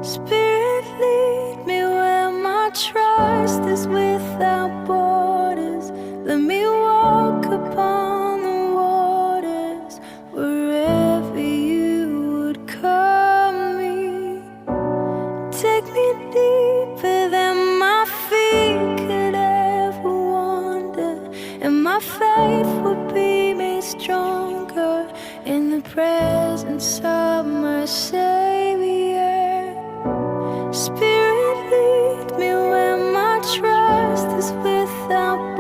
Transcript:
Spirit, lead me where my trust is without borders. Let me walk upon the waters wherever you would call me. Take me deeper than my feet could ever wander, and my faith will be made stronger in the presence of my Savior. Spirit, lead me where my trust is without